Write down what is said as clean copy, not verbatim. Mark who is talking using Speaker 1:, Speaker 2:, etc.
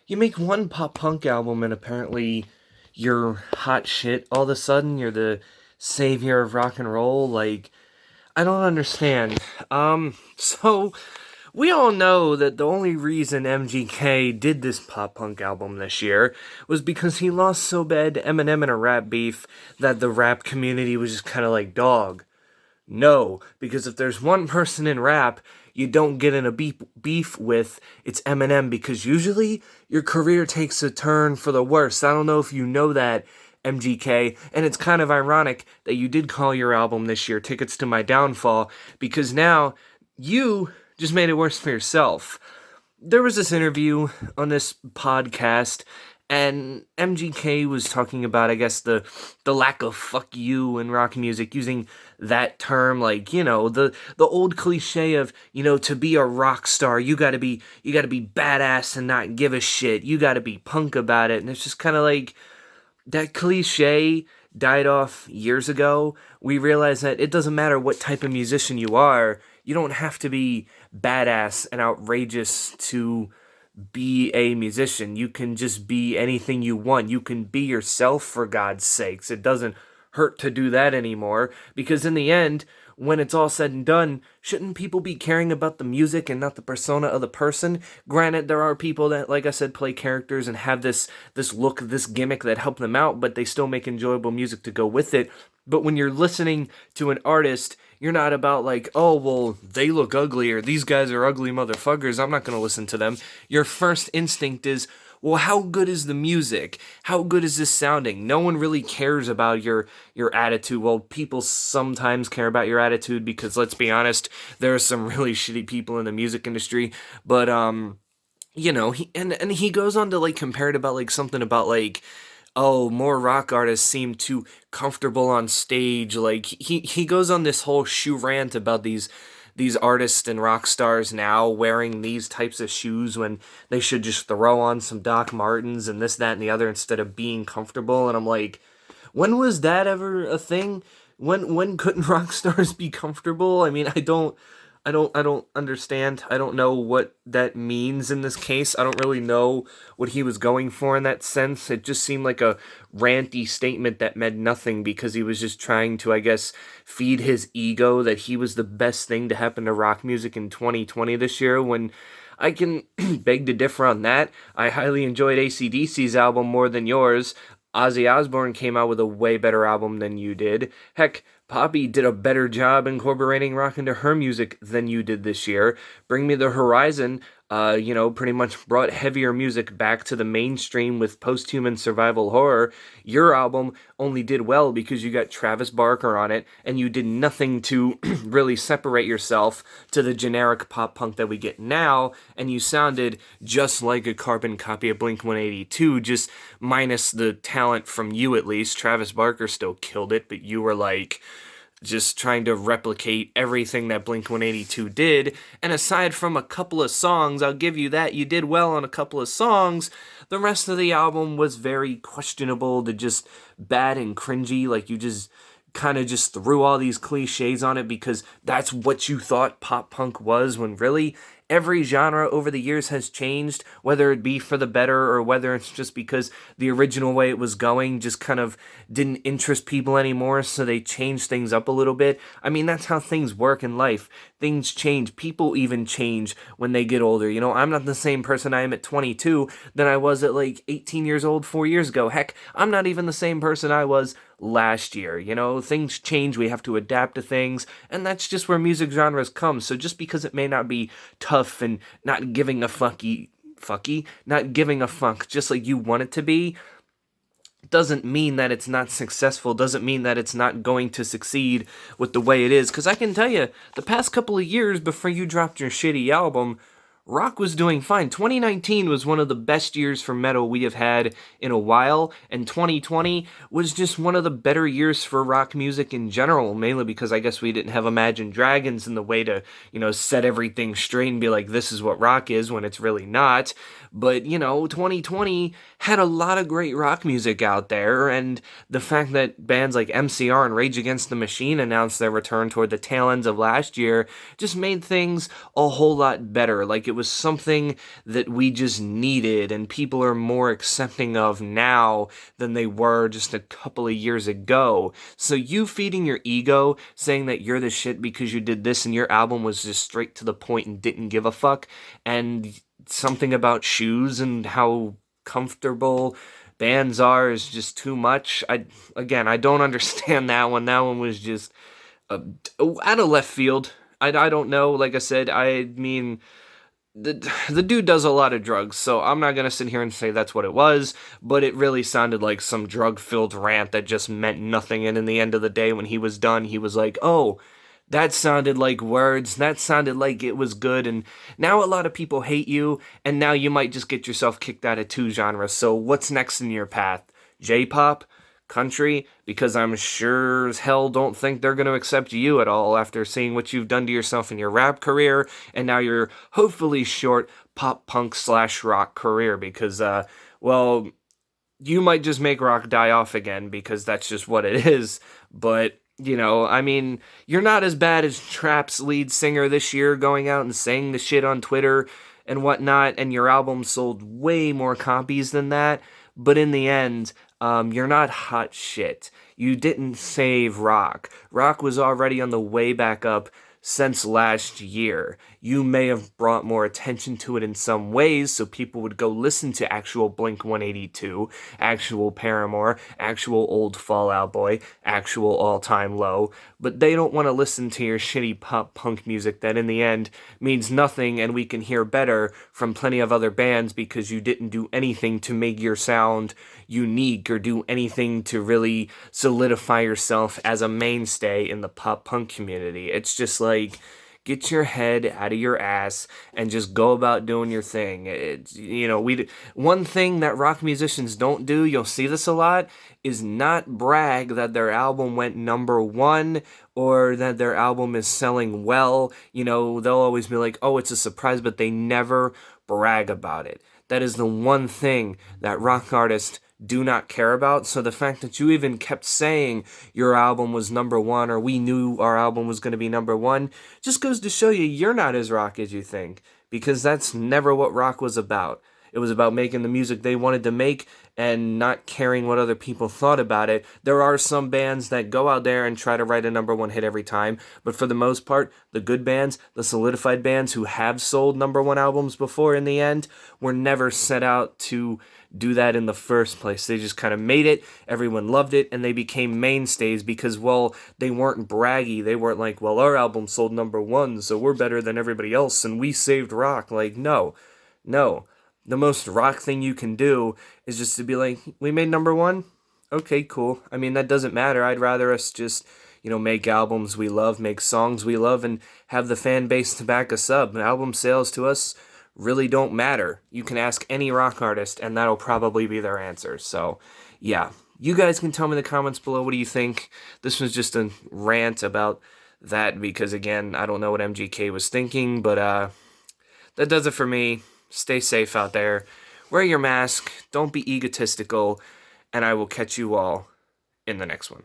Speaker 1: You make one pop punk album and apparently you're hot shit. All of a sudden, you're the savior of rock and roll. Like, I don't understand. So we all know that the only reason MGK did this pop punk album this year was because he lost so bad to Eminem in a rap beef that the rap community was just kind of like, dog. No, because if there's one person in rap you don't get in a beef with, it's Eminem, because usually your career takes a turn for the worse. I don't know if you know that, MGK, and it's kind of ironic that you did call your album this year Tickets to My Downfall, because now you just made it worse for yourself. There was this interview on this podcast, and MGK was talking about, I guess, the lack of fuck you in rock music, using that term, like, the old cliche of, to be a rock star, you gotta be badass and not give a shit. You gotta be punk about it. And it's just kind of like that cliche died off years ago. We realized that it doesn't matter what type of musician you are. You don't have to be badass and outrageous to be a musician. You can just be anything you want. You can be yourself, for God's sakes. It doesn't hurt to do that anymore, because in the end, when it's all said and done, shouldn't people be caring about the music and not the persona of the person? Granted, there are people that, like I said, play characters and have this look, this gimmick that help them out, but they still make enjoyable music to go with it. But when you're listening to an artist, you're not about like, oh, well, they look ugly, or these guys are ugly motherfuckers, I'm not going to listen to them. Your first instinct is, well, how good is the music? How good is this sounding? No one really cares about your attitude. Well, people sometimes care about your attitude because, let's be honest, there are some really shitty people in the music industry. But he goes on to like compare it about like something about like, oh, more rock artists seem too comfortable on stage. Like he goes on this whole shoe rant about these artists and rock stars now wearing these types of shoes when they should just throw on some Doc Martens and this, that, and the other instead of being comfortable. And I'm like, when was that ever a thing? When couldn't rock stars be comfortable? I mean, I don't understand. I don't know what that means in this case. I don't really know what he was going for in that sense. It just seemed like a ranty statement that meant nothing because he was just trying to, I guess, feed his ego that he was the best thing to happen to rock music in 2020 this year, when I can beg to differ on that. I highly enjoyed AC/DC's album more than yours. Ozzy Osbourne came out with a way better album than you did. Heck, Poppy did a better job incorporating rock into her music than you did this year. Bring Me the Horizon, pretty much brought heavier music back to the mainstream with post-human survival horror. Your album only did well because you got Travis Barker on it, and you did nothing to really separate yourself to the generic pop punk that we get now, and you sounded just like a carbon copy of Blink-182, just minus the talent from you at least. Travis Barker still killed it, but you were like just trying to replicate everything that Blink-182 did. And aside from a couple of songs, I'll give you that, you did well on a couple of songs. The rest of the album was very questionable to just bad and cringy. Like, you just kind of just threw all these cliches on it because that's what you thought pop punk was, when really every genre over the years has changed, whether it be for the better or whether it's just because the original way it was going just kind of didn't interest people anymore, so they changed things up a little bit. I mean, that's how things work in life. Things change. People even change when they get older. I'm not the same person I am at 22 than I was at like 18 years old 4 years ago. Heck, I'm not even the same person I was last year. Things change, we have to adapt to things, and that's just where music genres come. So just because it may not be tough and not giving a not giving a fuck, just like you want it to be, doesn't mean that it's not successful, doesn't mean that it's not going to succeed with the way it is. Because I can tell you, the past couple of years before you dropped your shitty album, rock was doing fine. 2019 was one of the best years for metal we have had in a while, and 2020 was just one of the better years for rock music in general, mainly because I guess we didn't have Imagine Dragons in the way to, set everything straight and be like, this is what rock is, when it's really not. But, 2020 had a lot of great rock music out there, and the fact that bands like MCR and Rage Against the Machine announced their return toward the tail ends of last year just made things a whole lot better. Like, it was something that we just needed and people are more accepting of now than they were just a couple of years ago. So you feeding your ego, saying that you're the shit because you did this and your album was just straight to the point and didn't give a fuck, and something about shoes and how comfortable bands are is just too much. I don't understand that one. That one was just uh, out of left field. I don't know. Like I said, I mean, the dude does a lot of drugs, so I'm not gonna sit here and say that's what it was, but it really sounded like some drug-filled rant that just meant nothing, and in the end of the day, when he was done, he was like, oh, that sounded like words, that sounded like it was good, and now a lot of people hate you, and now you might just get yourself kicked out of two genres, so what's next in your path? J-pop? Country? Because I'm sure as hell don't think they're going to accept you at all after seeing what you've done to yourself in your rap career, and now your hopefully short pop punk slash rock career, because, well, you might just make rock die off again because that's just what it is. But, you know, I mean, you're not as bad as Trap's lead singer this year going out and saying the shit on Twitter and whatnot, and your album sold way more copies than that. But in the end, you're not hot shit. You didn't save rock. Rock was already on the way back up since last year. You may have brought more attention to it in some ways, so people would go listen to actual Blink 182, actual Paramore, actual old Fall Out Boy, actual All Time Low, but they don't want to listen to your shitty pop punk music that in the end means nothing and we can hear better from plenty of other bands because you didn't do anything to make your sound unique or do anything to really solidify yourself as a mainstay in the pop punk community. It's just like, get your head out of your ass and just go about doing your thing. It's, you know, one thing that rock musicians don't do, you'll see this a lot, is not brag that their album went number one or that their album is selling well. You know, they'll always be like, oh, it's a surprise, but they never brag about it. That is the one thing that rock artists do not care about. So the fact that you even kept saying your album was number one or we knew our album was going to be number one just goes to show you're not as rock as you think, because that's never what rock was about. It was about making the music they wanted to make and not caring what other people thought about it. There are some bands that go out there and try to write a number one hit every time, but for the most part, the good bands, the solidified bands who have sold number one albums before in the end, were never set out to do that in the first place. They just kind of made it, everyone loved it, and they became mainstays because, well, they weren't braggy. They weren't like, well, our album sold number one, so we're better than everybody else, and we saved rock. Like, no. The most rock thing you can do is just to be like, we made number one? Okay, cool. I mean, that doesn't matter. I'd rather us just, you know, make albums we love, make songs we love, and have the fan base to back us up. And album sales to us really don't matter. You can ask any rock artist, and that'll probably be their answer. So, yeah. You guys can tell me in the comments below, what do you think? This was just a rant about that because, again, I don't know what MGK was thinking, but that does it for me. Stay safe out there. Wear your mask. Don't be egotistical. And I will catch you all in the next one.